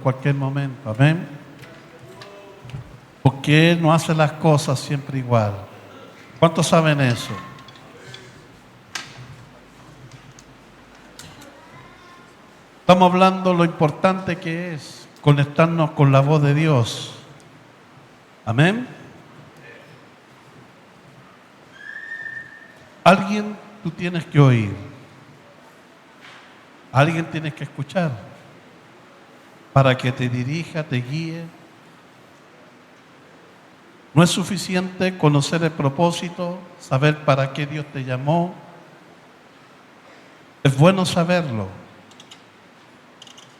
cualquier momento. Amén. Porque Él no hace las cosas siempre igual. ¿Cuántos saben eso? Estamos hablando lo importante que es conectarnos con la voz de Dios. Amén. Alguien tú tienes que oír. Alguien tienes que escuchar para que te dirija, te guíe. No es suficiente conocer el propósito, saber para qué Dios te llamó. Es bueno saberlo,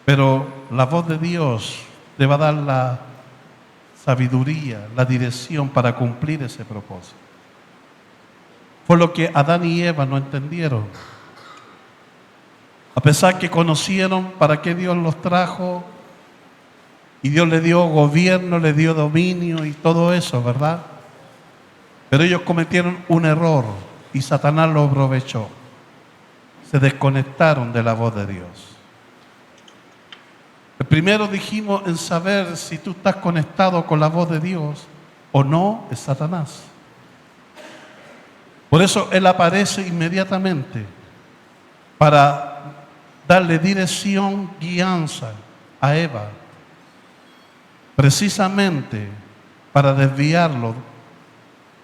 pero la voz de Dios te va a dar la sabiduría, la dirección para cumplir ese propósito. Fue lo que Adán y Eva no entendieron. A pesar que conocieron para qué Dios los trajo, y Dios le dio gobierno, le dio dominio y todo eso, ¿verdad? Pero ellos cometieron un error y Satanás lo aprovechó. Se desconectaron de la voz de Dios. El primero dijimos en saber si tú estás conectado con la voz de Dios o no, es Satanás. Por eso él aparece inmediatamente para darle dirección, guianza a Eva, precisamente para desviarlo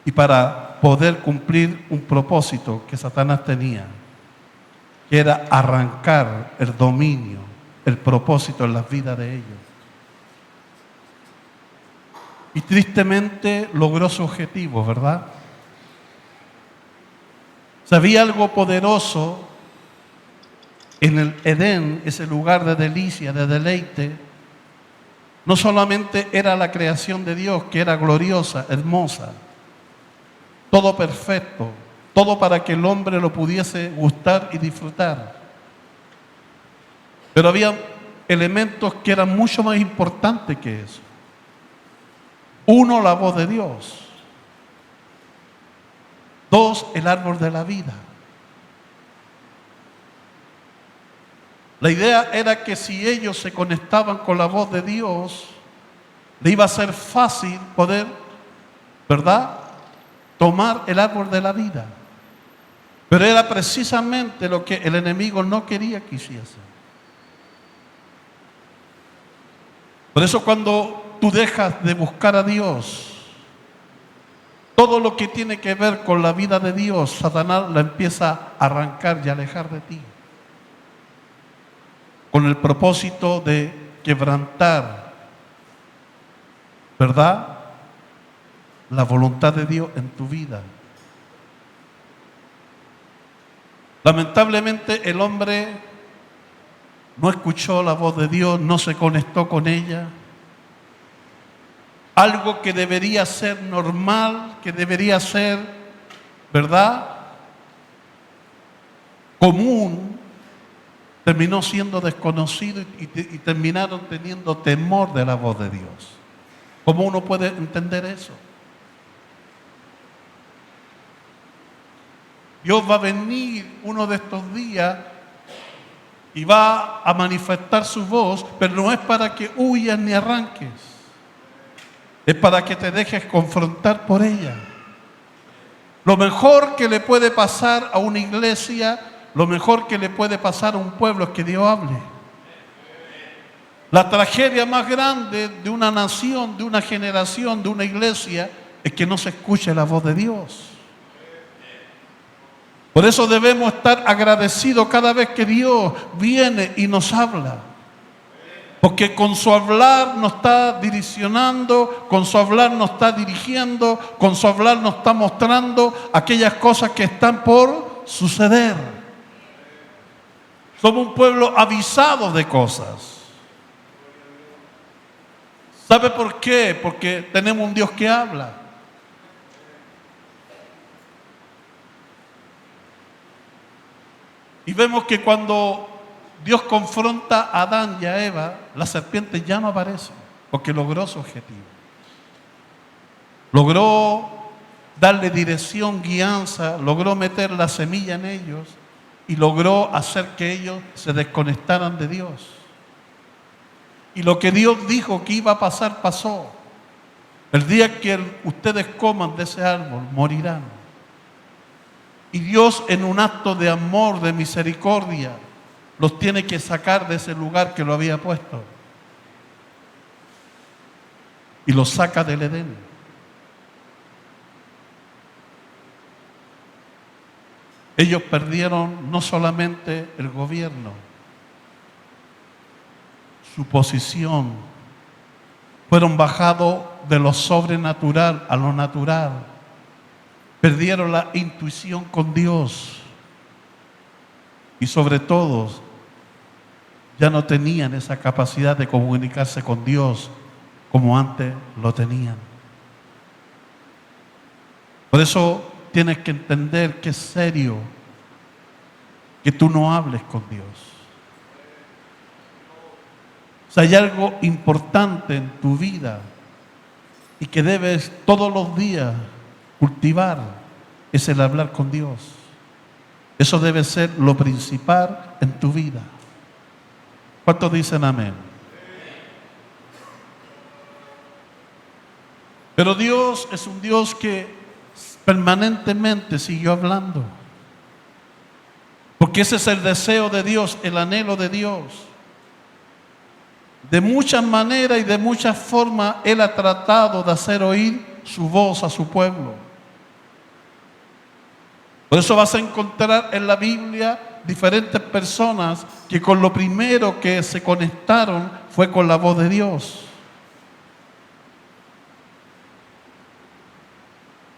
y para poder cumplir un propósito que Satanás tenía, que era arrancar el dominio, el propósito en las vidas de ellos. Y tristemente logró su objetivo, ¿verdad? Sabía algo poderoso en el Edén, ese lugar de delicia, de deleite. No solamente era la creación de Dios, que era gloriosa, hermosa, todo perfecto, todo para que el hombre lo pudiese gustar y disfrutar. Pero había elementos que eran mucho más importantes que eso. Uno, la voz de Dios. Dos, el árbol de la vida. La idea era que si ellos se conectaban con la voz de Dios, le iba a ser fácil poder, ¿verdad?, tomar el árbol de la vida. Pero era precisamente lo que el enemigo no quería que hiciese. Por eso cuando tú dejas de buscar a Dios, todo lo que tiene que ver con la vida de Dios, Satanás la empieza a arrancar y a alejar de ti, con el propósito de quebrantar, ¿verdad?, la voluntad de Dios en tu vida. Lamentablemente el hombre no escuchó la voz de Dios, no se conectó con ella. Algo que debería ser normal, que debería ser, ¿verdad?, común, terminó siendo desconocido y terminaron teniendo temor de la voz de Dios. ¿Cómo uno puede entender eso? Dios va a venir uno de estos días y va a manifestar su voz, pero no es para que huyas ni arranques. Es para que te dejes confrontar por ella. Lo mejor que le puede pasar a una iglesia, lo mejor que le puede pasar a un pueblo es que Dios hable. La tragedia más grande de una nación, de una generación, de una iglesia, es que no se escuche la voz de Dios. Por eso debemos estar agradecidos cada vez que Dios viene y nos habla. Porque con su hablar nos está direccionando, con su hablar nos está dirigiendo, con su hablar nos está mostrando aquellas cosas que están por suceder. Somos un pueblo avisado de cosas. ¿Sabe por qué? Porque tenemos un Dios que habla. Y vemos que cuando Dios confronta a Adán y a Eva, la serpiente ya no aparece, porque logró su objetivo. Logró darle dirección, guianza, logró meter la semilla en ellos y logró hacer que ellos se desconectaran de Dios. Y lo que Dios dijo que iba a pasar, pasó. El día que ustedes coman de ese árbol, morirán. Y Dios, en un acto de amor, de misericordia, los tiene que sacar de ese lugar que lo había puesto. Y los saca del Edén. Ellos perdieron no solamente el gobierno, su posición, fueron bajados de lo sobrenatural a lo natural, perdieron la intuición con Dios y sobre todo ya no tenían esa capacidad de comunicarse con Dios como antes lo tenían. Por eso tienes que entender que es serio que tú no hables con Dios. O sea, hay algo importante en tu vida y que debes todos los días cultivar, es el hablar con Dios. Eso debe ser lo principal en tu vida. ¿Cuántos dicen amén? Pero Dios es un Dios que permanentemente siguió hablando. Porque ese es el deseo de Dios, el anhelo de Dios. De muchas maneras y de muchas formas Él ha tratado de hacer oír su voz a su pueblo. Por eso vas a encontrar en la Biblia diferentes personas que con lo primero que se conectaron fue con la voz de Dios.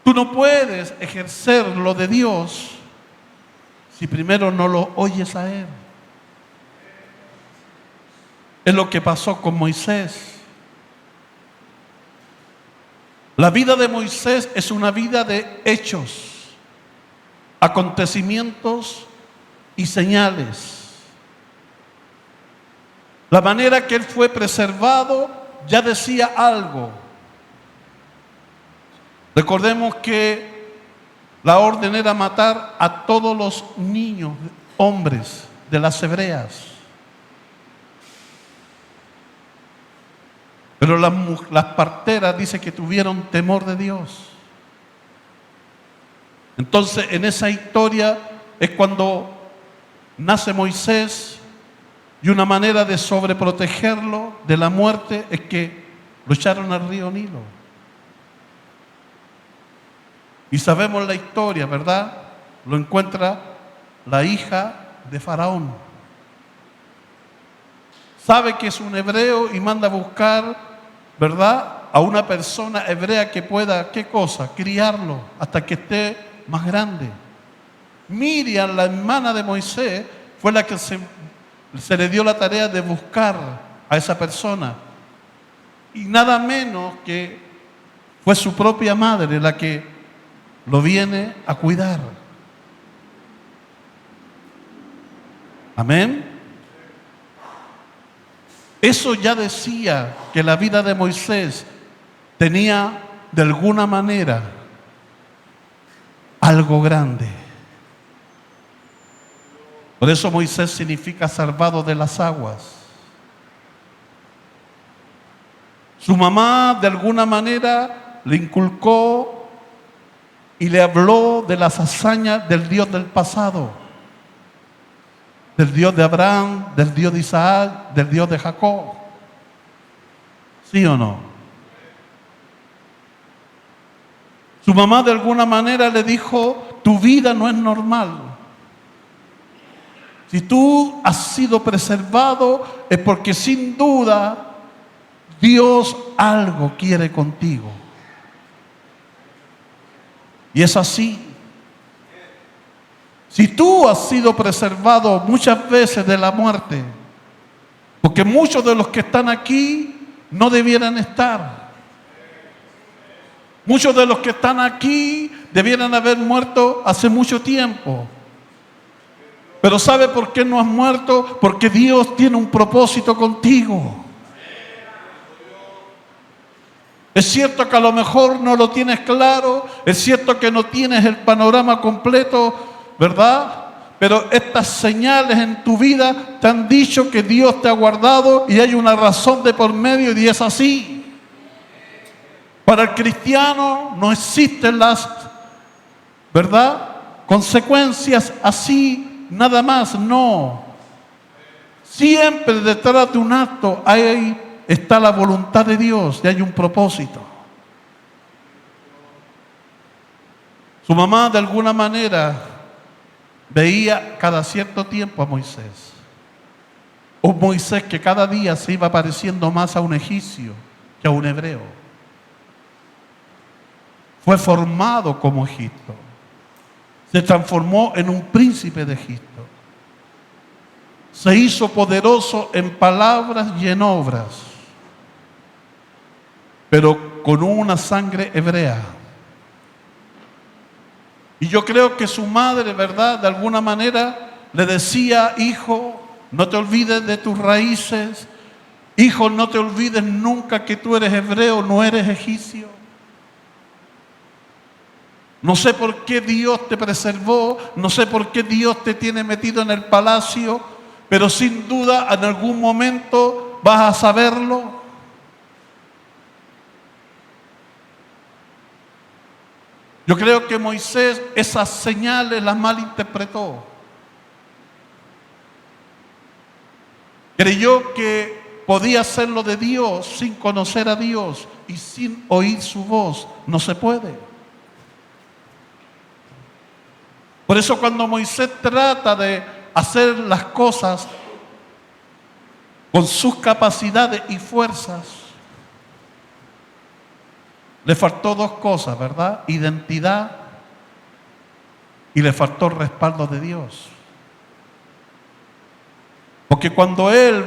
Tú no puedes ejercer lo de Dios si primero no lo oyes a Él. Es lo que pasó con Moisés. La vida de Moisés es una vida de hechos, acontecimientos y señales. La manera que él fue preservado ya decía algo. Recordemos que la orden era matar a todos los niños, hombres de las hebreas. Pero las parteras dice que tuvieron temor de Dios. Entonces, en esa historia es cuando nace Moisés y una manera de sobreprotegerlo de la muerte es que lo echaron al río Nilo. Y sabemos la historia, ¿verdad? Lo encuentra la hija de Faraón. Sabe que es un hebreo y manda a buscar, ¿verdad?, a una persona hebrea que pueda, ¿qué cosa? Criarlo hasta que esté más grande. Miriam, la hermana de Moisés, fue la que se le dio la tarea de buscar a esa persona. Y nada menos que fue su propia madre la que lo viene a cuidar. Amén. Eso ya decía que la vida de Moisés tenía de alguna manera algo grande. Por eso Moisés significa salvado de las aguas. Su mamá de alguna manera le inculcó y le habló de las hazañas del Dios del pasado. Del Dios de Abraham, del Dios de Isaac, del Dios de Jacob. ¿Sí o no? Su mamá de alguna manera le dijo, tu vida no es normal. Si tú has sido preservado es porque sin duda Dios algo quiere contigo. Y es así. Si tú has sido preservado muchas veces de la muerte, porque muchos de los que están aquí no debieran estar. Muchos de los que están aquí debieran haber muerto hace mucho tiempo. Pero ¿sabe por qué no has muerto? Porque Dios tiene un propósito contigo. Es cierto que a lo mejor no lo tienes claro, es cierto que no tienes el panorama completo, ¿verdad? pero estas señales en tu vida te han dicho que Dios te ha guardado y hay una razón de por medio y es así. Para el cristiano no existen las, ¿verdad?, consecuencias así, nada más, no. Siempre detrás de un acto está la voluntad de Dios y hay un propósito. Su mamá de alguna manera veía cada cierto tiempo a Moisés. Un Moisés que cada día se iba pareciendo más a un egipcio que a un hebreo. Fue formado como Egipto. Se transformó en un príncipe de Egipto. Se hizo poderoso en palabras y en obras, pero con una sangre hebrea. Y yo creo que su madre, ¿verdad?, de alguna manera le decía: hijo, no te olvides de tus raíces. Hijo, no te olvides nunca que tú eres hebreo, no eres egipcio. No sé por qué Dios te preservó, no sé por qué Dios te tiene metido en el palacio, pero sin duda en algún momento vas a saberlo. Yo creo que Moisés esas señales las malinterpretó. Creyó que podía hacerlo de Dios sin conocer a Dios y sin oír su voz. No se puede. Por eso cuando Moisés trata de hacer las cosas con sus capacidades y fuerzas, le faltó dos cosas, ¿verdad? Identidad y le faltó respaldo de Dios. Porque cuando él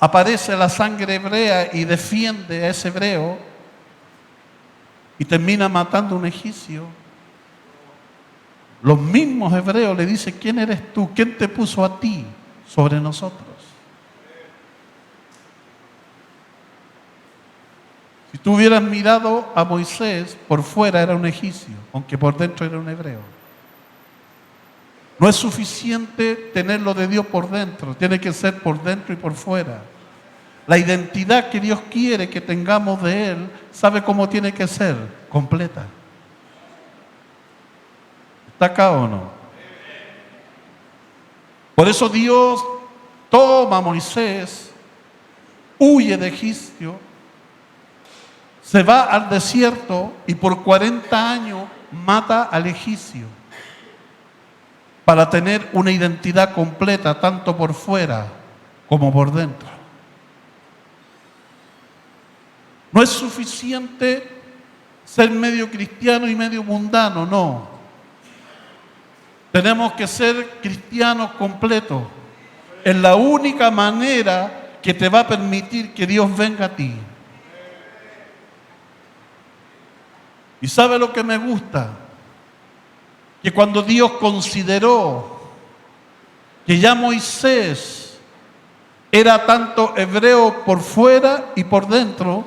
aparece la sangre hebrea y defiende a ese hebreo y termina matando a un egipcio, los mismos hebreos le dicen: ¿quién eres tú? ¿Quién te puso a ti sobre nosotros? Si tú hubieras mirado a Moisés, por fuera era un egipcio, aunque por dentro era un hebreo. No es suficiente tenerlo de Dios por dentro, tiene que ser por dentro y por fuera. La identidad que Dios quiere que tengamos de Él, ¿sabe cómo tiene que ser? Completa. ¿Está acá o no? Por eso Dios toma a Moisés, huye de Egipto, se va al desierto y por 40 años mata al egipcio para tener una identidad completa tanto por fuera como por dentro. No es suficiente ser medio cristiano y medio mundano, no. Tenemos que ser cristianos completos. Es la única manera que te va a permitir que Dios venga a ti. ¿Y sabe lo que me gusta? Que cuando Dios consideró que ya Moisés era tanto hebreo por fuera y por dentro,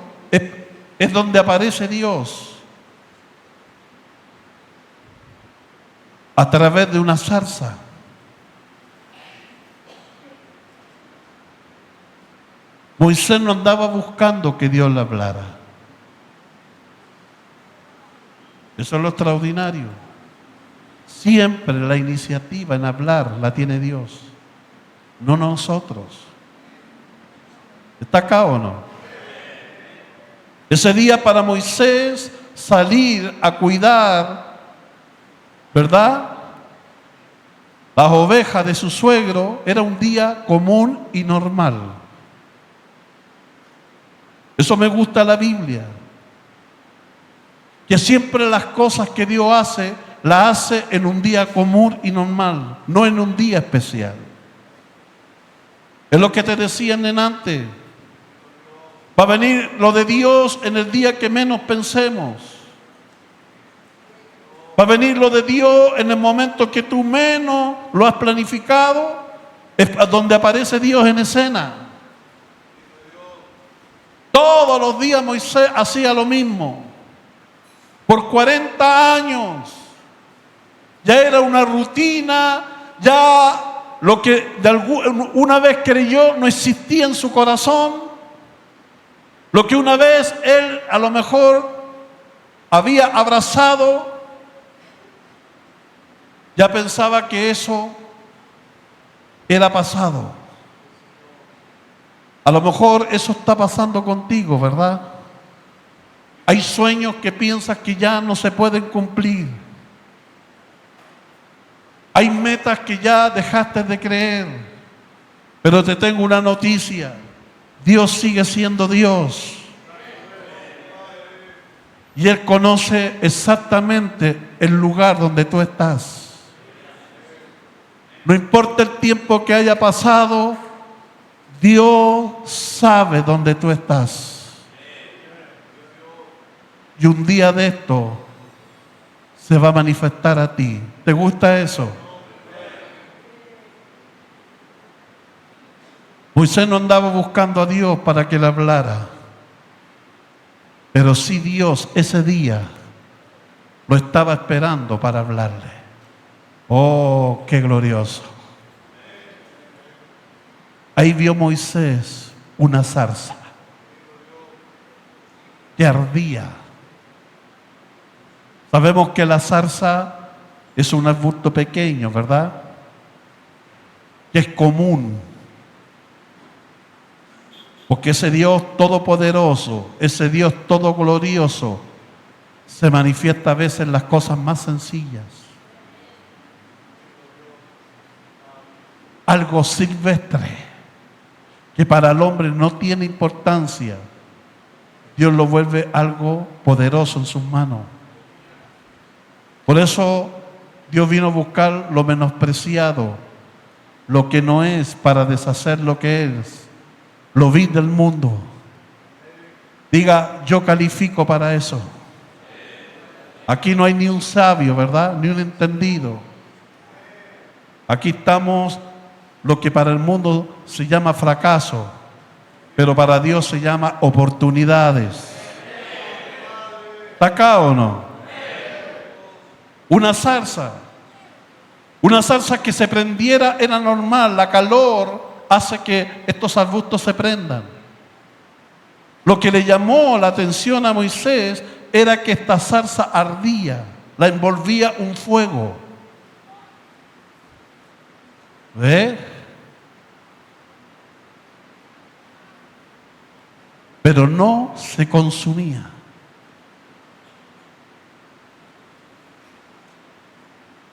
es donde aparece Dios a través de una zarza. Moisés no andaba buscando que Dios le hablara. Eso es lo extraordinario. Siempre la iniciativa en hablar la tiene Dios, no nosotros. ¿Está acá o no? Ese día para Moisés salir a cuidar, ¿verdad?, las ovejas de su suegro era un día común y normal. Eso me gusta de la Biblia. Que siempre las cosas que Dios hace, las hace en un día común y normal, no en un día especial. Es lo que te decían en antes. Va a venir lo de Dios en el día que menos pensemos. Va a venir lo de Dios en el momento que tú menos lo has planificado, es donde aparece Dios en escena. Todos los días Moisés hacía lo mismo. Por 40 años. Ya era una rutina Ya lo que una vez creyó no existía en su corazón. Lo que una vez él a lo mejor había abrazado, ya pensaba que eso era pasado. A lo mejor eso está pasando contigo, ¿verdad? Hay sueños que piensas que ya no se pueden cumplir. Hay metas que ya dejaste de creer. Pero te tengo una noticia. Dios sigue siendo Dios. Y Él conoce exactamente el lugar donde tú estás. No importa el tiempo que haya pasado, Dios sabe dónde tú estás. Y un día de esto se va a manifestar a ti. ¿Te gusta eso? Moisés no andaba buscando a Dios para que le hablara, pero sí Dios ese día lo estaba esperando para hablarle. Oh, qué glorioso. Ahí vio Moisés una zarza que ardía. Sabemos que la zarza es un arbusto pequeño, ¿verdad? Que es común. Porque ese Dios todopoderoso, ese Dios todo glorioso, se manifiesta a veces en las cosas más sencillas. Algo silvestre, que para el hombre no tiene importancia, Dios lo vuelve algo poderoso en sus manos. Por eso Dios vino a buscar lo menospreciado, lo que no es, para deshacer lo que es, lo vil del mundo. Diga, yo califico para eso. Aquí no hay ni un sabio, ¿verdad? Ni un entendido. Aquí estamos lo que para el mundo se llama fracaso, pero para Dios se llama oportunidades. ¿Está acá o no? Una zarza que se prendiera era normal. La calor hace que estos arbustos se prendan. Lo que le llamó la atención a Moisés era que esta zarza ardía, la envolvía un fuego. ¿Ve? Pero no se consumía.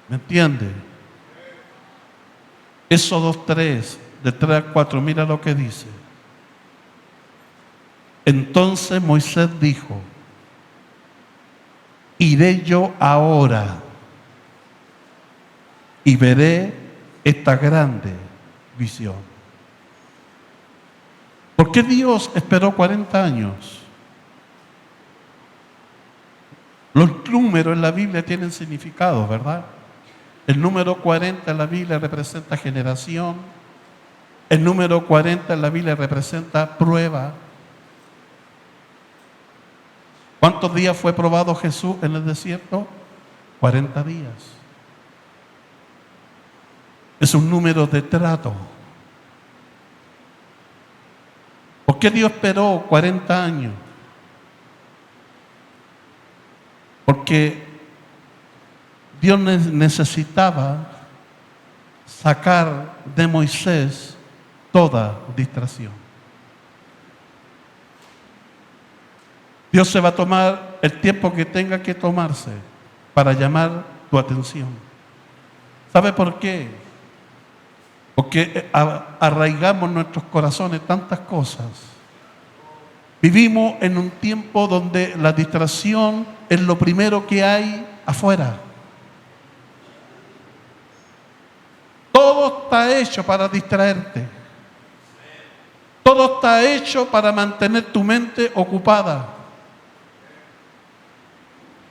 ¿Me entiende? Éxodo 3, de 3 a 4, mira lo que dice. Entonces Moisés dijo, iré yo ahora y veré esta grande visión. ¿Por qué Dios esperó 40 años? Los números en la Biblia tienen significado, ¿verdad? El número 40 en la Biblia representa generación. El número 40 en la Biblia representa prueba. ¿Cuántos días fue probado Jesús en el desierto? 40 días. Es un número de trato. ¿Por qué Dios esperó 40 años? Porque Dios necesitaba sacar de Moisés toda distracción. Dios se va a tomar el tiempo que tenga que tomarse para llamar tu atención. ¿Sabe por qué? Porque arraigamos en nuestros corazones tantas cosas. Vivimos en un tiempo donde la distracción es lo primero que hay afuera. Todo está hecho para distraerte. Todo está hecho para mantener tu mente ocupada.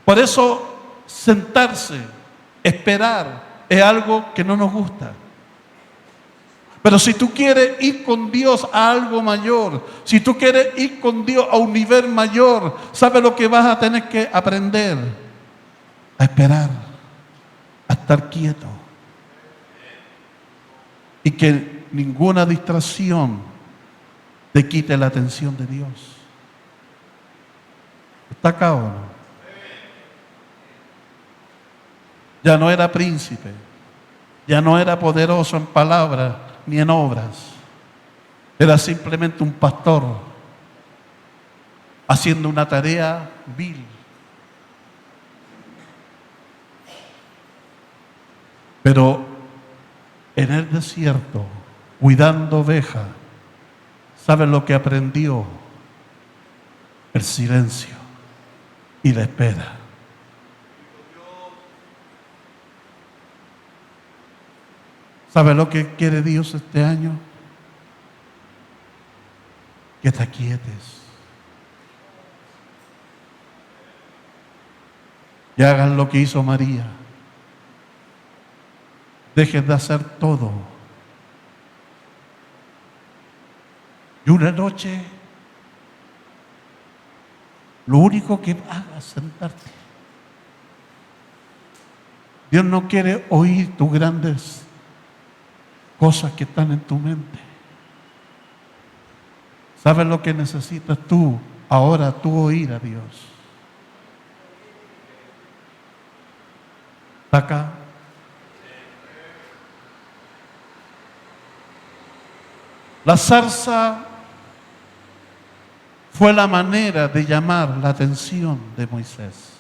Por eso, sentarse, esperar, es algo que no nos gusta. Pero si tú quieres ir con Dios a algo mayor, si tú quieres ir con Dios a un nivel mayor, ¿sabes lo que vas a tener que aprender? A esperar, a estar quieto. y que ninguna distracción te quite la atención de Dios. ¿Está acá o no? Ya no era príncipe, ya no era poderoso en palabras ni en obras. Era simplemente un pastor haciendo una tarea vil. Pero en el desierto, cuidando ovejas, ¿sabe lo que aprendió? El silencio y la espera. ¿Sabe lo que quiere Dios este año? Que te aquietes. Y hagan lo que hizo María. Dejen de hacer todo. Y una noche, lo único que hagas es sentarte. Dios no quiere oír tus grandes cosas que están en tu mente. ¿Sabes lo que necesitas tú? Ahora tú oír a Dios. ¿Está acá? La zarza fue la manera de llamar la atención de Moisés.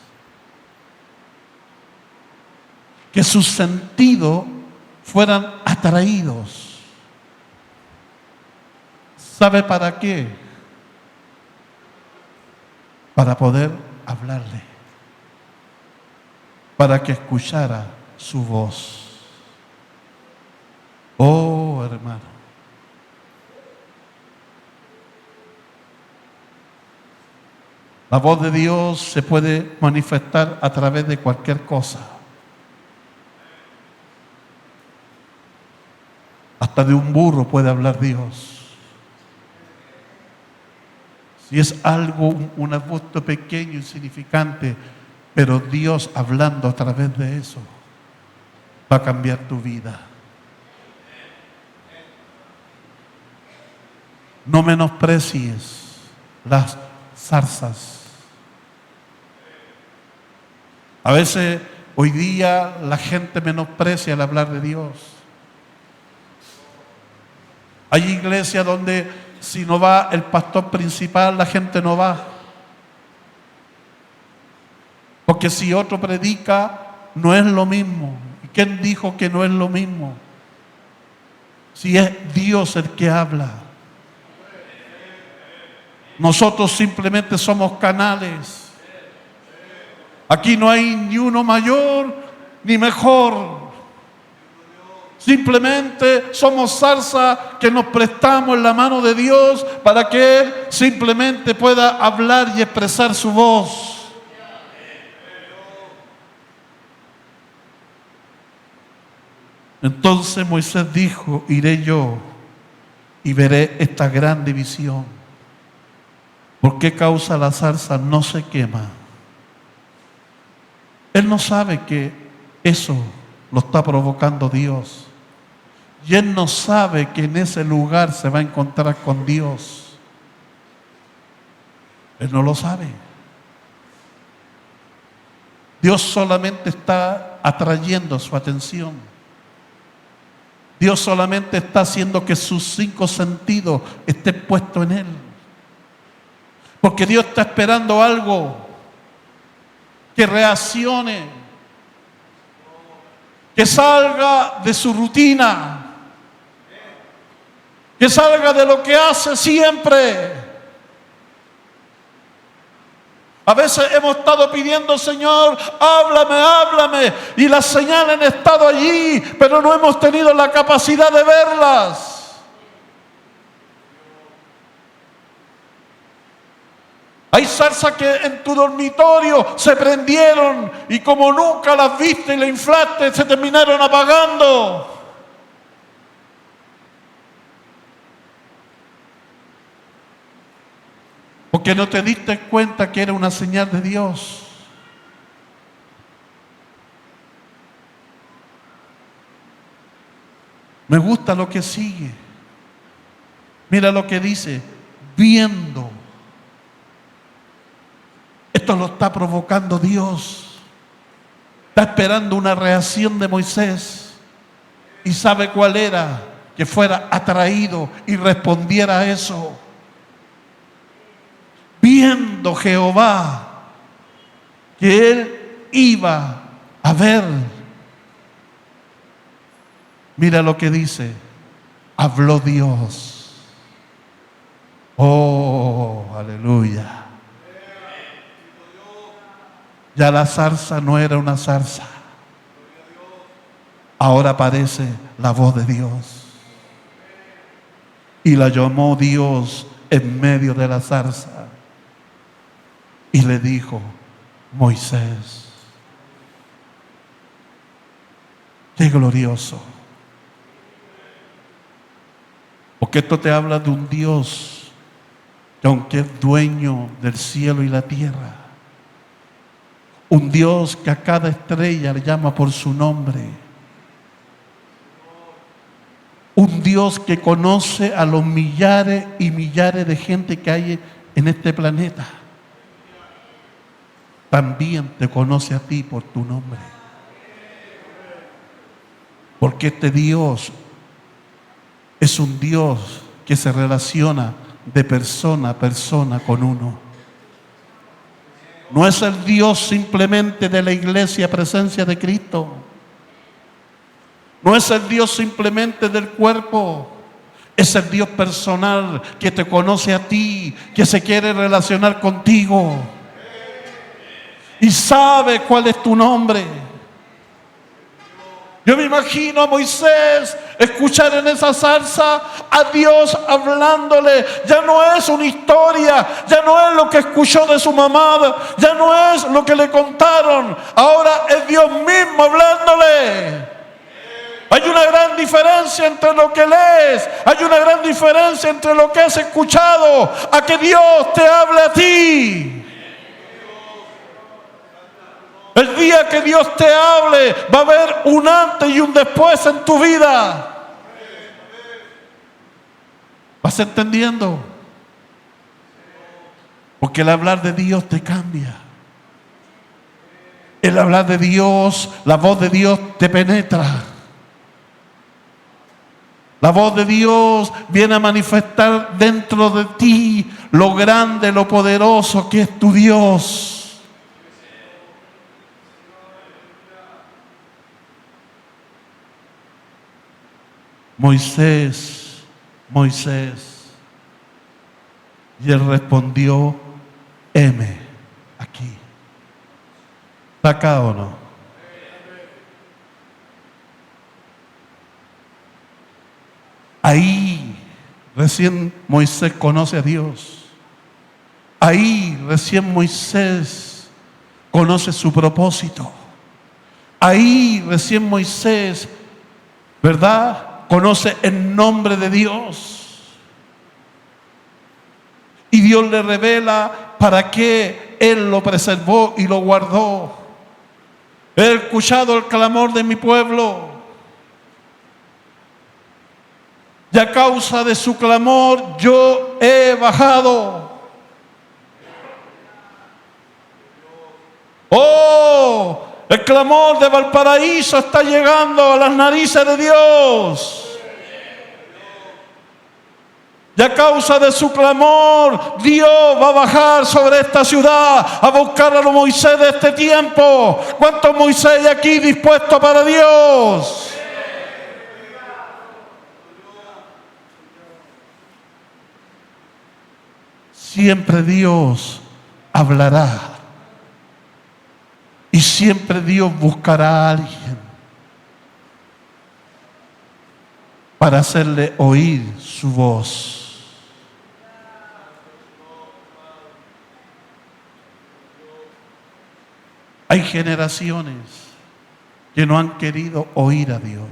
Que sus sentidos fueran atraídos. ¿Sabe para qué? Para poder hablarle. Para que escuchara su voz. Oh, hermano. La voz de Dios se puede manifestar a través de cualquier cosa. Hasta de un burro puede hablar Dios. Si es algo, un arbusto pequeño, insignificante, pero Dios hablando a través de eso va a cambiar tu vida. No menosprecies las zarzas. A veces hoy día la gente menosprecia el hablar de Dios. Hay iglesias donde si no va el pastor principal, la gente no va. Porque si otro predica, no es lo mismo. ¿Y quién dijo que no es lo mismo? Si es Dios el que habla. Nosotros simplemente somos canales. Aquí no hay ni uno mayor ni mejor. Simplemente somos zarza que nos prestamos en la mano de Dios para que Él simplemente pueda hablar y expresar su voz. Entonces Moisés dijo: iré yo y veré esta gran división. ¿Por qué causa la zarza no se quema? Él no sabe que eso lo está provocando Dios. Y él no sabe que en ese lugar se va a encontrar con Dios. Él no lo sabe. Dios solamente está atrayendo su atención. Dios solamente está haciendo que sus 5 sentidos estén puestos en Él. Porque Dios está esperando algo. Que reaccione, que salga de su rutina, que salga de lo que hace siempre. A veces hemos estado pidiendo: Señor, háblame, háblame, y las señales han estado allí, pero no hemos tenido la capacidad de verlas. Hay zarzas que en tu dormitorio se prendieron y como nunca las viste y las inflaste, se terminaron apagando. Porque no te diste cuenta que era una señal de Dios. Me gusta lo que sigue. Mira lo que dice, viendo. Esto lo está provocando Dios. Está esperando una reacción de Moisés. ¿Y sabe cuál era? Que fuera atraído y respondiera a eso. Viendo Jehová que él iba a ver. Mira lo que dice. Habló Dios. Oh, aleluya. Ya la zarza no era una zarza. Ahora aparece la voz de Dios. Y la llamó Dios en medio de la zarza. Y le dijo, Moisés. Qué glorioso. Porque esto te habla de un Dios que aunque es dueño del cielo y la tierra, un Dios que a cada estrella le llama por su nombre, un Dios que conoce a los millares y millares de gente que hay en este planeta, también te conoce a ti por tu nombre. Porque este Dios es un Dios que se relaciona de persona a persona con uno. No es el Dios simplemente de la iglesia presencia de Cristo. No es el Dios simplemente del cuerpo. Es el Dios personal que te conoce a ti, que se quiere relacionar contigo. Y sabe cuál es tu nombre. Yo me imagino a Moisés escuchar en esa zarza a Dios hablándole. Ya no es una historia, ya no es lo que escuchó de su mamá, ya no es lo que le contaron. Ahora es Dios mismo hablándole. Hay una gran diferencia entre lo que lees, hay una gran diferencia entre lo que has escuchado, a que Dios te hable a ti. El día que Dios te hable, va a haber un antes y un después en tu vida. ¿Vas entendiendo? Porque el hablar de Dios te cambia. El hablar de Dios, la voz de Dios te penetra. La voz de Dios viene a manifestar dentro de ti lo grande, lo poderoso que es tu Dios. Moisés, Moisés. Y él respondió, heme aquí. ¿Está acá o no? Ahí recién Moisés conoce a Dios. Ahí recién Moisés conoce su propósito. Ahí recién Moisés, ¿verdad?, conoce el nombre de Dios. Y Dios le revela para qué Él lo preservó y lo guardó. He escuchado el clamor de mi pueblo. Y a causa de su clamor yo he bajado. Oh, el clamor de Valparaíso está llegando a las narices de Dios. Y a causa de su clamor, Dios va a bajar sobre esta ciudad a buscar a los Moisés de este tiempo. ¿Cuántos Moisés hay aquí dispuestos para Dios? Siempre Dios hablará. Y siempre Dios buscará a alguien para hacerle oír su voz. Hay generaciones que no han querido oír a Dios.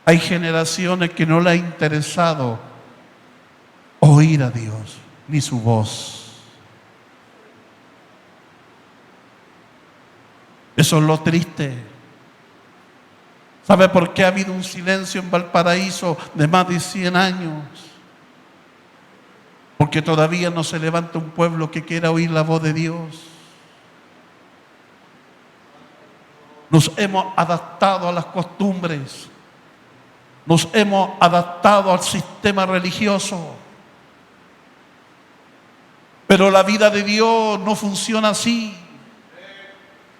Hay generaciones que no le ha interesado oír a Dios, ni su voz. Eso es lo triste. ¿Sabe por qué ha habido un silencio en Valparaíso de más de 100 años? Porque todavía no se levanta un pueblo que quiera oír la voz de Dios. Nos hemos adaptado a las costumbres. Nos hemos adaptado al sistema religioso. Pero la vida de Dios no funciona así.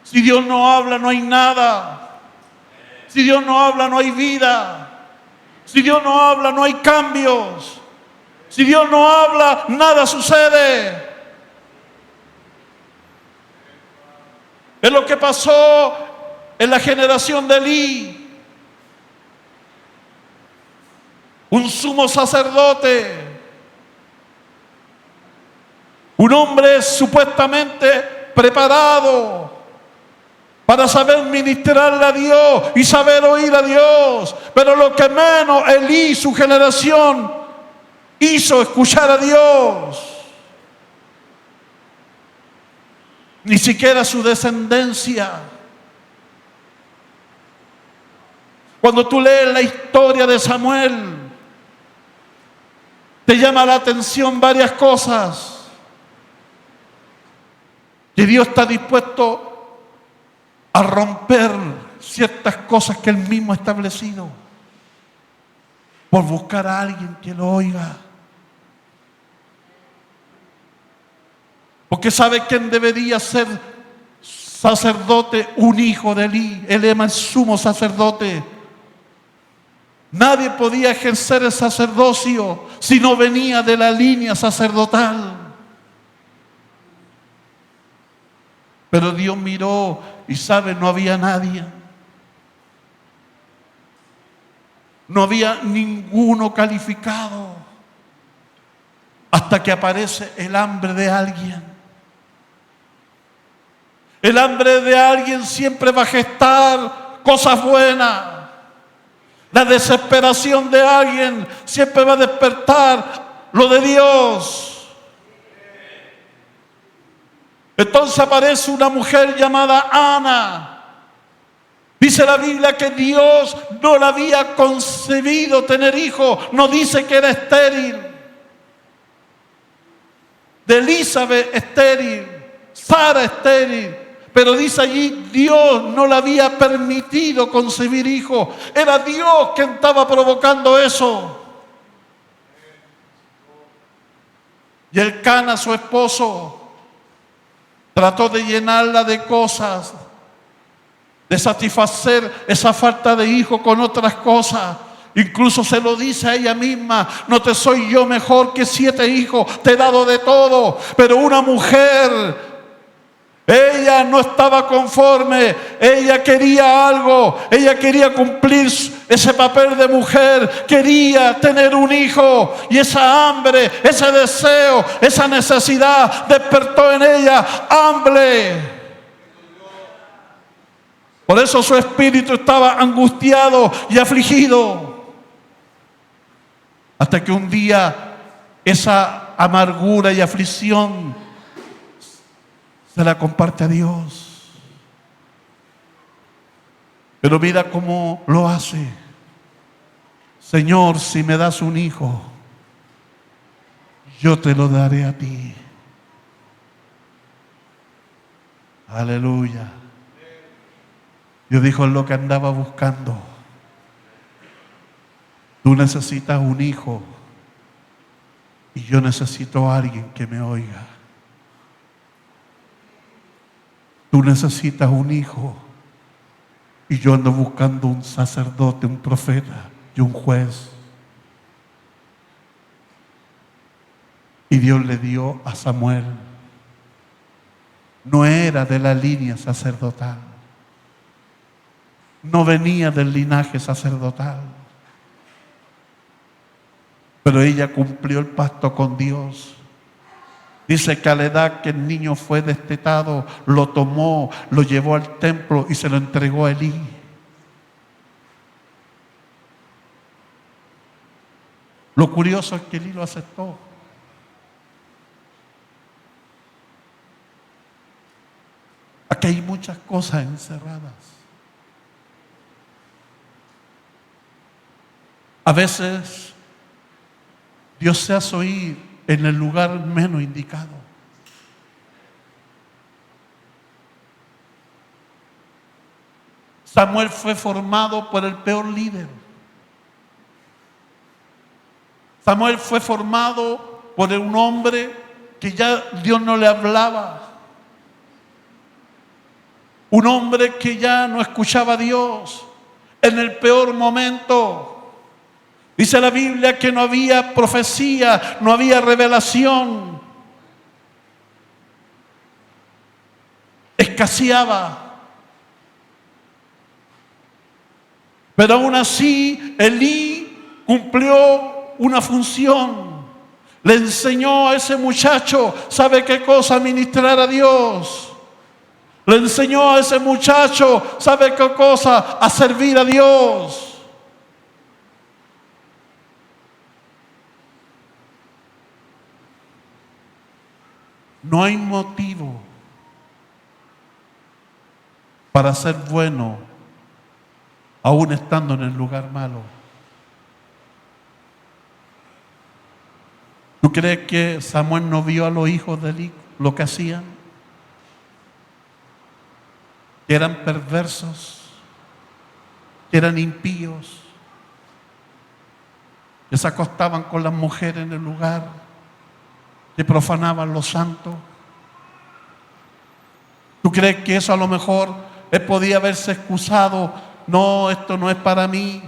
Si Dios no habla, no hay nada. Si Dios no habla, no hay vida. Si Dios no habla, no hay cambios. Si Dios no habla, nada sucede. Es lo que pasó en la generación de Elí. Un sumo sacerdote, un hombre supuestamente preparado para saber ministrarle a Dios y saber oír a Dios. Pero lo que menos Elí, su generación, hizo escuchar a Dios. Ni siquiera su descendencia. Cuando tú lees la historia de Samuel, te llama la atención varias cosas. Que Dios está dispuesto a romper ciertas cosas que Él mismo ha establecido por buscar a alguien que lo oiga. Porque ¿sabe quién debería ser sacerdote? Un hijo de Elí. Él era el sumo sacerdote. Nadie podía ejercer el sacerdocio si no venía de la línea sacerdotal. Pero Dios miró y sabe, no había nadie. No había ninguno calificado. Hasta que aparece el hambre de alguien. El hambre de alguien siempre va a gestar cosas buenas. La desesperación de alguien siempre va a despertar lo de Dios. Entonces aparece una mujer llamada Ana. Dice la Biblia que Dios no la había concebido tener hijo. No dice que era estéril. De Elizabeth estéril, Sara estéril. Pero dice allí, Dios no le había permitido concebir hijos. Era Dios quien estaba provocando eso. Y Elcana, su esposo, trató de llenarla de cosas, de satisfacer esa falta de hijo con otras cosas. Incluso se lo dice a ella misma: no te soy yo mejor que 7 hijos, te he dado de todo. Pero una mujer, ella no estaba conforme, ella quería algo, ella quería cumplir ese papel de mujer, quería tener un hijo, y esa hambre, ese deseo, esa necesidad despertó en ella hambre. Por eso su espíritu estaba angustiado y afligido, hasta que un día esa amargura y aflicción se la comparte a Dios. Pero mira cómo lo hace. Señor, si me das un hijo, yo te lo daré a ti. Aleluya. Dios dijo: es lo que andaba buscando. Tú necesitas un hijo y yo necesito a alguien que me oiga. Tú necesitas un hijo y yo ando buscando un sacerdote, un profeta y un juez. Y Dios le dio a Samuel. No era de la línea sacerdotal, no venía del linaje sacerdotal, pero ella cumplió el pacto con Dios. Dice que a la edad que el niño fue destetado, lo tomó, lo llevó al templo y se lo entregó a Elí. Lo curioso es que Elí lo aceptó. Aquí hay muchas cosas encerradas. A veces Dios se hace oír en el lugar menos indicado. Samuel fue formado por el peor líder. Samuel fue formado por un hombre que ya Dios no le hablaba. Un hombre que ya no escuchaba a Dios en el peor momento. Dice la Biblia que no había profecía, no había revelación. Escaseaba. Pero aún así, Elí cumplió una función. Le enseñó a ese muchacho, ¿sabe qué cosa? Ministrar a Dios. Le enseñó a ese muchacho, ¿sabe qué cosa? A servir a Dios. No hay motivo para ser bueno aún estando en el lugar malo. ¿Tú crees que Samuel no vio a los hijos de Eli lo que hacían? Que eran perversos, que eran impíos, que se acostaban con las mujeres en el lugar, que profanaban lo santo. ¿Tú crees que eso a lo mejor él podía haberse excusado? No, esto no es para mí.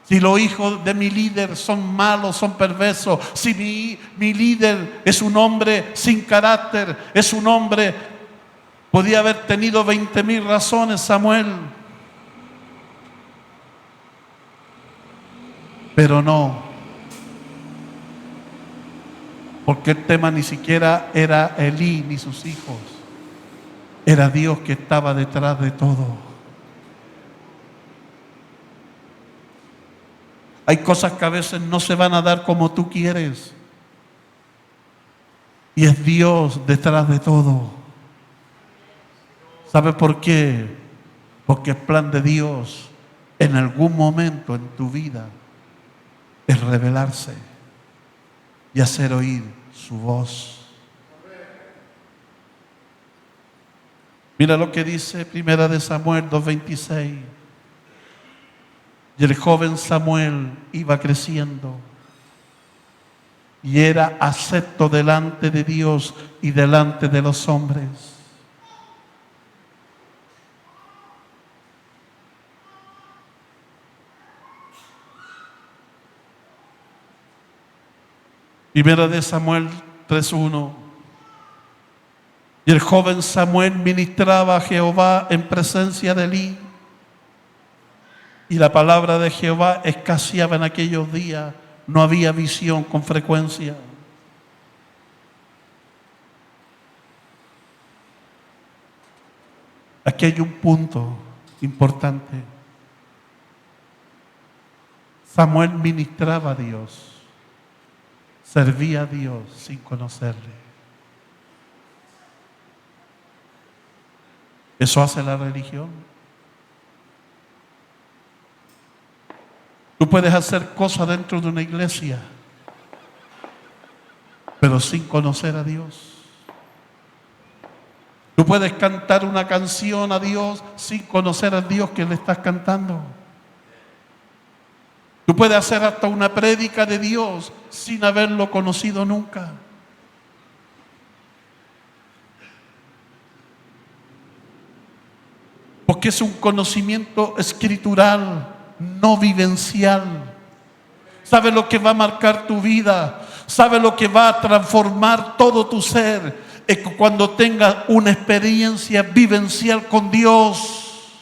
Si los hijos de mi líder son malos, son perversos, si mi líder es un hombre sin carácter, es un hombre, podía haber tenido 20,000 razones Samuel. Pero no, porque el tema ni siquiera era Elí ni sus hijos, era Dios que estaba detrás de todo. Hay cosas que a veces no se van a dar como tú quieres. Y es Dios detrás de todo. ¿Sabes por qué? Porque el plan de Dios en algún momento en tu vida es revelarse y hacer oír su voz. Mira lo que dice 1 Samuel 2:26. Y el joven Samuel iba creciendo y era acepto delante de Dios y delante de los hombres. Primera de Samuel 3:1. Y el joven Samuel ministraba a Jehová en presencia de Elí. Y la palabra de Jehová escaseaba en aquellos días. No había visión con frecuencia. Aquí hay un punto importante. Samuel ministraba a Dios, servía a Dios sin conocerle. ¿Eso hace la religión? Tú puedes hacer cosas dentro de una iglesia, pero sin conocer a Dios. Tú puedes cantar una canción a Dios sin conocer a Dios que le estás cantando. Tú puedes hacer hasta una prédica de Dios sin haberlo conocido nunca. Porque es un conocimiento escritural, no vivencial. ¿Sabe lo que va a marcar tu vida? ¿Sabe lo que va a transformar todo tu ser? Es que cuando tengas una experiencia vivencial con Dios.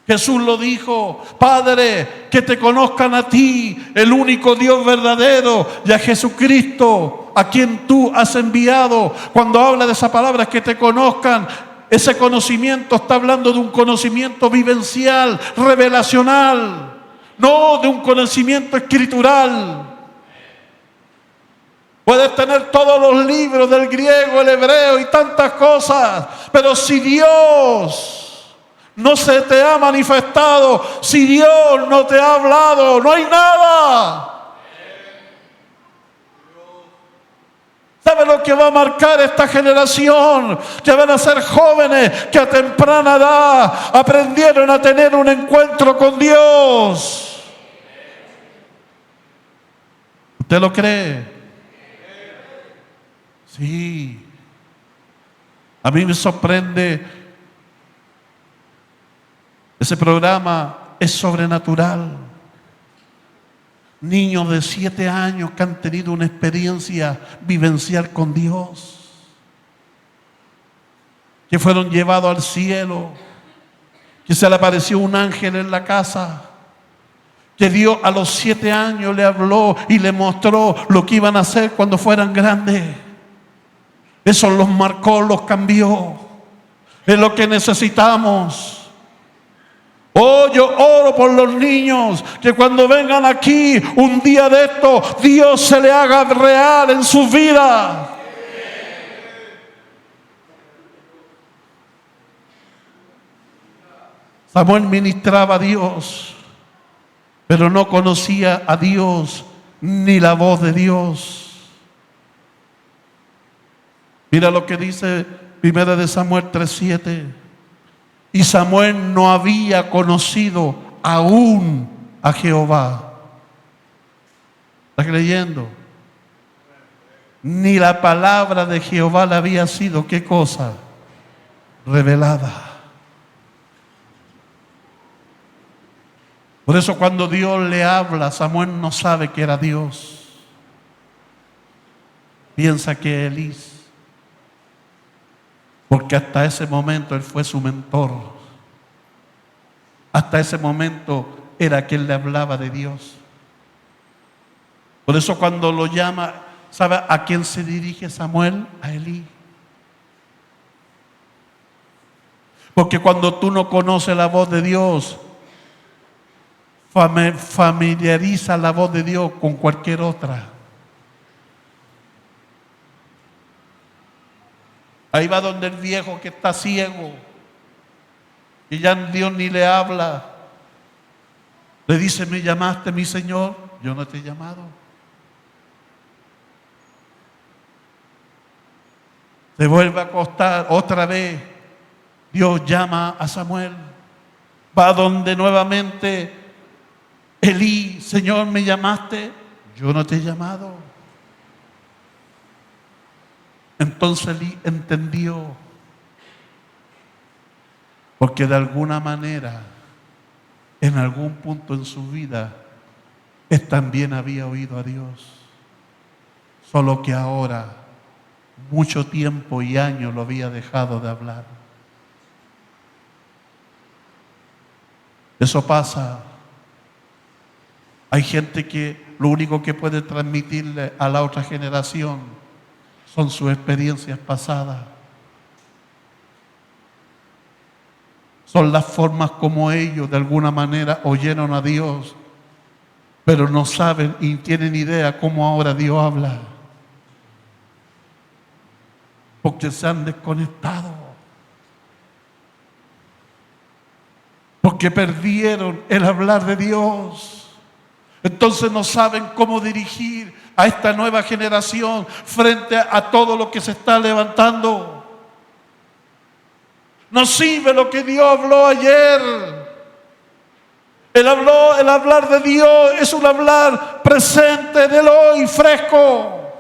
Jesús lo dijo: Padre, que te conozcan a ti, el único Dios verdadero, y a Jesucristo, a quien tú has enviado. Cuando habla de esa palabra, que te conozcan, ese conocimiento está hablando de un conocimiento vivencial, revelacional, no de un conocimiento escritural. Puedes tener todos los libros del griego, el hebreo y tantas cosas, pero si Dios no se te ha manifestado, si Dios no te ha hablado, no hay nada. ¿Sabe lo que va a marcar esta generación? Que van a ser jóvenes que a temprana edad aprendieron a tener un encuentro con Dios. ¿Usted lo cree? Sí. A mí me sorprende. Ese programa es sobrenatural. Niños de 7 años que han tenido una experiencia vivencial con Dios, que fueron llevados al cielo, que se le apareció un ángel en la casa, que Dios a los 7 años le habló y le mostró lo que iban a hacer cuando fueran grandes. Eso los marcó, los cambió. Es lo que necesitamos. Oh, yo oro por los niños, que cuando vengan aquí un día de esto, Dios se le haga real en sus vidas. Samuel ministraba a Dios, pero no conocía a Dios ni la voz de Dios. Mira lo que dice 1 Samuel 3:7. Y Samuel no había conocido aún a Jehová. ¿Estás leyendo? Ni la palabra de Jehová le había sido, ¿qué cosa? Revelada. Por eso cuando Dios le habla, Samuel no sabe que era Dios. Piensa que es Elí. Porque hasta ese momento él fue su mentor. Hasta ese momento era quien le hablaba de Dios. Por eso cuando lo llama, ¿sabe a quién se dirige Samuel? A Elí. Porque cuando tú no conoces la voz de Dios, familiariza la voz de Dios con cualquier otra. Ahí va donde el viejo que está ciego y ya Dios ni le habla. Le dice, ¿me llamaste, mi Señor? Yo no te he llamado. Se vuelve a acostar otra vez. Dios llama a Samuel. Va donde nuevamente Elí, Señor, ¿me llamaste? Yo no te he llamado. Entonces Elí entendió, porque de alguna manera, en algún punto en su vida, él también había oído a Dios, solo que ahora, mucho tiempo y años lo había dejado de hablar. Eso pasa. Hay gente que lo único que puede transmitirle a la otra generación son sus experiencias pasadas. Son las formas como ellos de alguna manera oyeron a Dios, pero no saben y tienen idea cómo ahora Dios habla. Porque se han desconectado. Porque perdieron el hablar de Dios. Entonces no saben cómo dirigir a esta nueva generación frente a todo lo que se está levantando. No sirve lo que Dios habló ayer. El hablar de Dios es un hablar presente del hoy, fresco,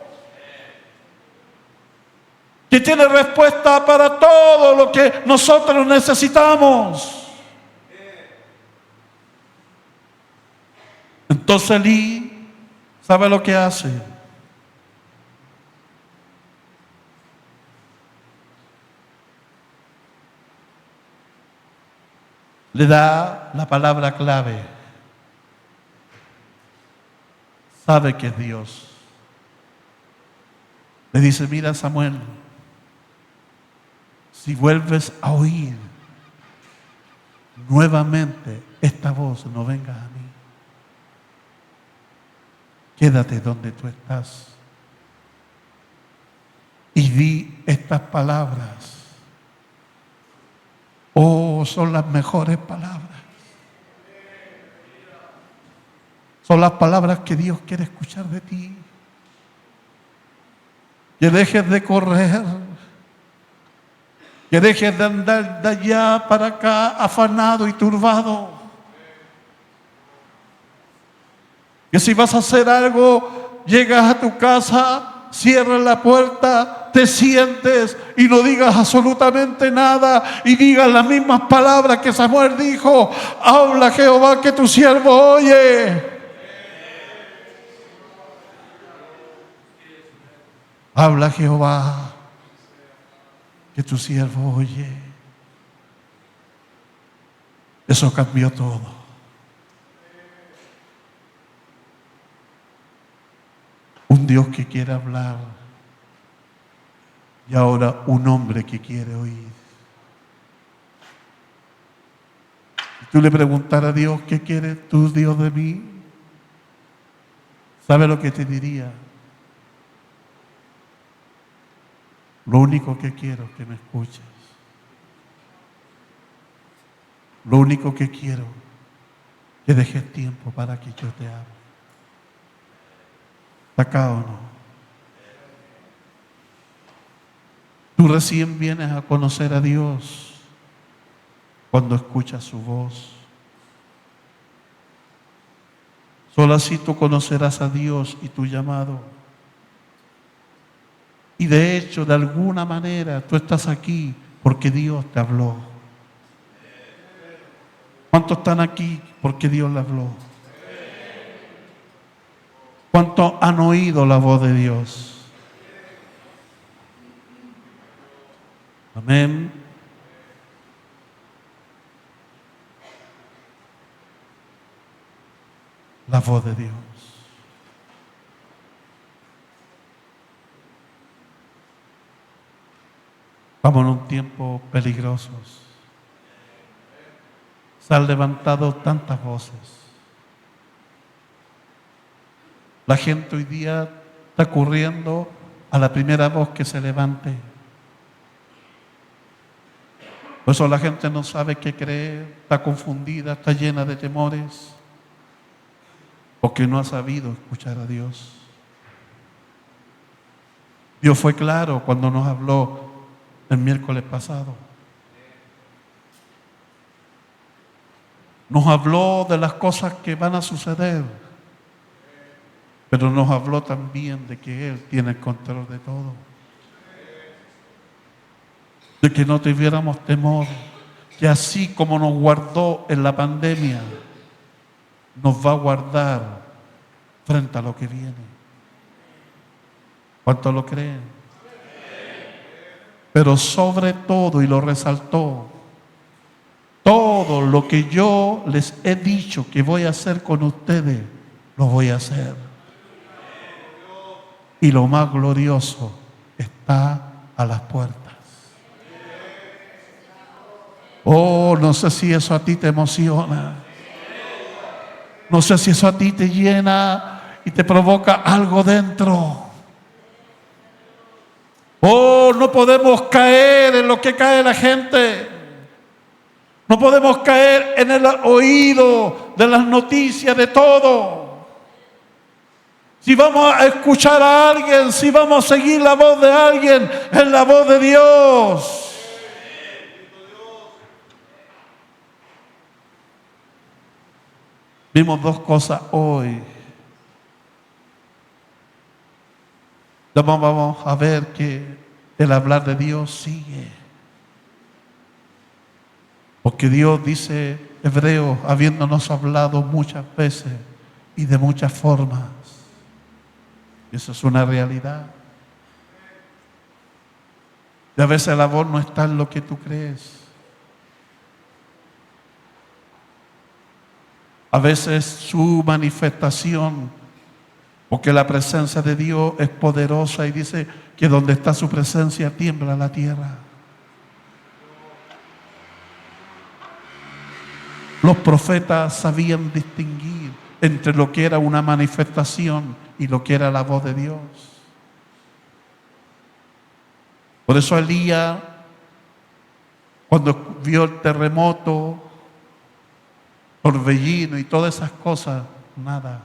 que tiene respuesta para todo lo que nosotros necesitamos. Entonces Elí, ¿sabe lo que hace? Le da la palabra clave. Sabe que es Dios. Le dice, mira Samuel, si vuelves a oír nuevamente esta voz, no vengas a mí. Quédate donde tú estás y di estas palabras. Oh tiempo son las mejores palabras. Son las palabras que Dios quiere escuchar de ti. Que dejes de correr. Que dejes de andar de allá para acá afanado y turbado. Que si vas a hacer algo, llegas a tu casa, cierras la puerta, te sientes y no digas absolutamente nada y digas las mismas palabras que Samuel dijo: habla Jehová, que tu siervo oye. Habla Jehová, que tu siervo oye. Eso cambió todo. Un Dios que quiere hablar y ahora un hombre que quiere oír. Si tú le preguntaras a Dios: ¿qué quieres tú, Dios, de mí? ¿Sabe lo que te diría? Lo único que quiero es que me escuches. Lo único que quiero es que dejes tiempo para que yo te hable. ¿Está acá o no? Tú recién vienes a conocer a Dios cuando escuchas su voz. Solo así tú conocerás a Dios y tu llamado. Y de hecho, de alguna manera, tú estás aquí porque Dios te habló. ¿Cuántos están aquí porque Dios le habló? ¿Cuántos han oído la voz de Dios? Amén. La voz de Dios. Vamos en un tiempo peligrosos. Se han levantado tantas voces. La gente hoy día está corriendo a la primera voz que se levante. Por eso la gente no sabe qué creer, está confundida, está llena de temores, porque no ha sabido escuchar a Dios. Dios fue claro cuando nos habló el miércoles pasado. Nos habló de las cosas que van a suceder, pero nos habló también de que Él tiene el control de todo. De que no tuviéramos temor, que así como nos guardó en la pandemia, nos va a guardar frente a lo que viene. ¿Cuántos lo creen? Pero sobre todo, y lo resaltó, todo lo que yo les he dicho que voy a hacer con ustedes, lo voy a hacer. Y lo más glorioso está a las puertas. Oh, no sé si eso a ti te emociona. No sé si eso a ti te llena y te provoca algo dentro. Oh, no podemos caer en lo que cae la gente. No podemos caer en el oído de las noticias de todo. Si vamos a escuchar a alguien, si vamos a seguir la voz de alguien, es la voz de Dios. Vimos dos cosas hoy. Vamos a ver que el hablar de Dios sigue. Porque Dios, dice Hebreos, habiéndonos hablado muchas veces y de muchas formas. Y eso es una realidad. Y a veces la voz no está en lo que tú crees. A veces su manifestación, porque la presencia de Dios es poderosa y dice que donde está su presencia tiembla la tierra. Los profetas sabían distinguir entre lo que era una manifestación y lo que era la voz de Dios. Por eso Elías Cuando vio el terremoto, torbellino y todas esas cosas, nada.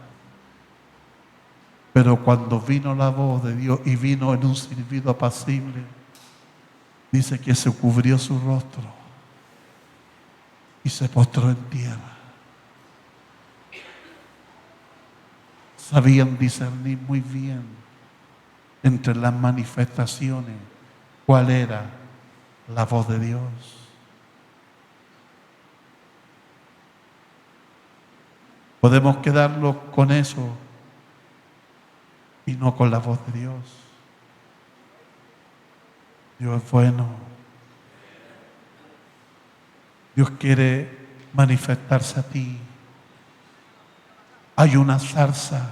Pero cuando vino la voz de Dios y vino en un silbido apacible, dice que se cubrió su rostro y se postró en tierra. Sabían discernir muy bien entre las manifestaciones cuál era la voz de Dios. Podemos quedarnos con eso y no con la voz de Dios. Dios es bueno. Dios quiere manifestarse a ti. Hay una zarza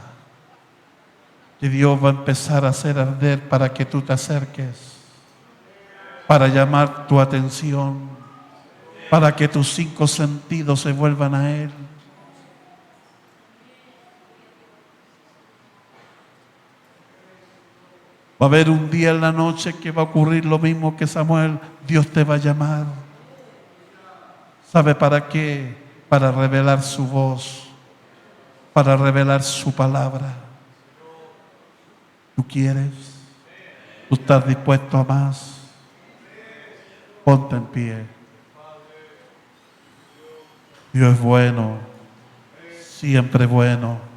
que Dios va a empezar a hacer arder para que tú te acerques, para llamar tu atención, para que tus 5 sentidos se vuelvan a Él. Va a haber un día en la noche que va a ocurrir lo mismo que Samuel. Dios te va a llamar. ¿Sabe para qué? Para revelar su voz, para revelar su palabra. ¿Tú quieres? ¿Tú estás dispuesto a más? Ponte en pie. Dios es bueno, siempre bueno.